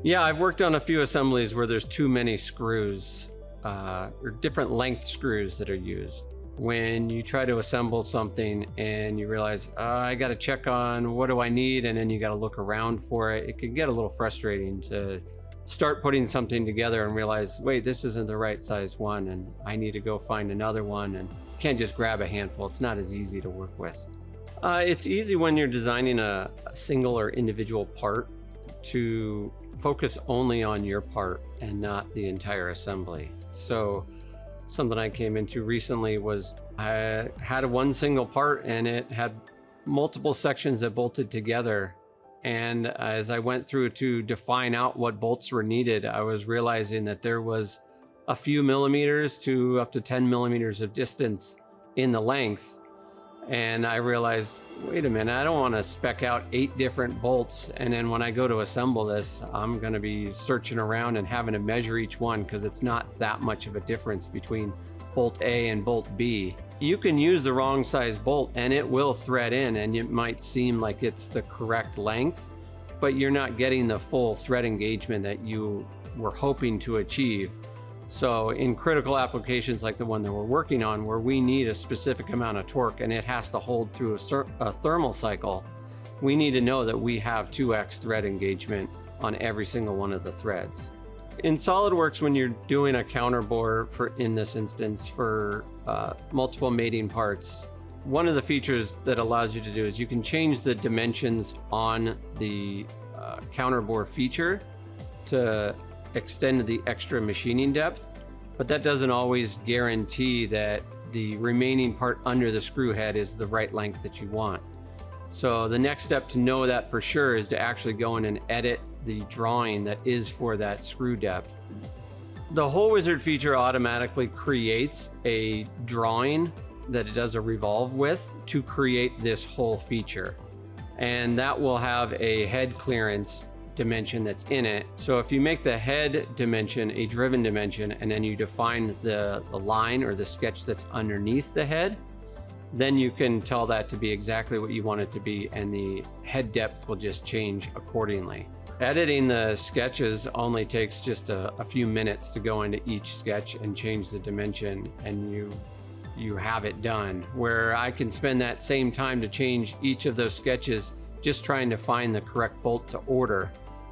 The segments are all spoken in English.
Yeah, I've worked on a few assemblies where there's too many screws or different length screws that are used. When you try to assemble something and you realize, I got to check on what do I need, and then you got to look around for it, it can get a little frustrating to start putting something together and realize, wait, this isn't the right size one, and I need to go find another one, and you can't just grab a handful. It's not as easy to work with. It's easy when you're designing a single or individual part to focus only on your part and not the entire assembly. So something I came into recently was I had one single part and it had multiple sections that bolted together. And as I went through to define out what bolts were needed, I was realizing that there was a few millimeters to up to 10 millimeters of distance in the length. And I realized, wait a minute, I don't want to spec out 8 different bolts. And then when I go to assemble this, I'm going to be searching around and having to measure each one because it's not that much of a difference between bolt A and bolt B. You can use the wrong size bolt and it will thread in, and it might seem like it's the correct length, but you're not getting the full thread engagement that you were hoping to achieve. So in critical applications like the one that we're working on, where we need a specific amount of torque and it has to hold through a thermal cycle, we need to know that we have 2x thread engagement on every single one of the threads. In SOLIDWORKS, when you're doing a counterbore, in this instance, for multiple mating parts, one of the features that allows you to do is you can change the dimensions on the counterbore feature to extend the extra machining depth, but that doesn't always guarantee that the remaining part under the screw head is the right length that you want. So the next step to know that for sure is to actually go in and edit the drawing that is for that screw depth. The Hole Wizard feature automatically creates a drawing that it does a revolve with to create this whole feature, and that will have a head clearance dimension that's in it. So if you make the head dimension a driven dimension and then you define the line or the sketch that's underneath the head, then you can tell that to be exactly what you want it to be, and the head depth will just change accordingly. Editing the sketches only takes just a few minutes to go into each sketch and change the dimension, and you have it done. Where I can spend that same time to change each of those sketches just trying to find the correct bolt to order,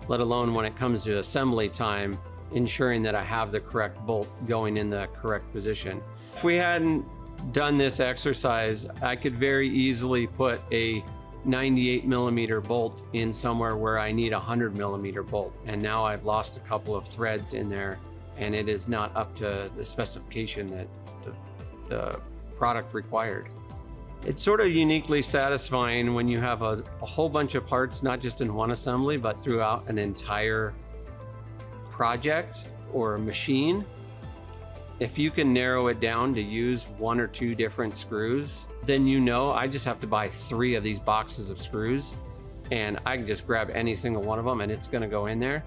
let alone when it comes to assembly time, ensuring that I have the correct bolt going in the correct position. If we hadn't done this exercise, I could very easily put a 98 millimeter bolt in somewhere where I need a 100 millimeter bolt. And now I've lost a couple of threads in there, and it is not up to the specification that the product required. It's sort of uniquely satisfying when you have a whole bunch of parts, not just in one assembly, but throughout an entire project or a machine. If you can narrow it down to use 1 or 2 different screws, then you know I just have to buy 3 of these boxes of screws and I can just grab any single one of them and it's going to go in there.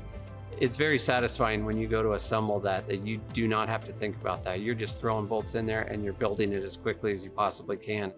It's very satisfying when you go to assemble that you do not have to think about that. You're just throwing bolts in there and you're building it as quickly as you possibly can.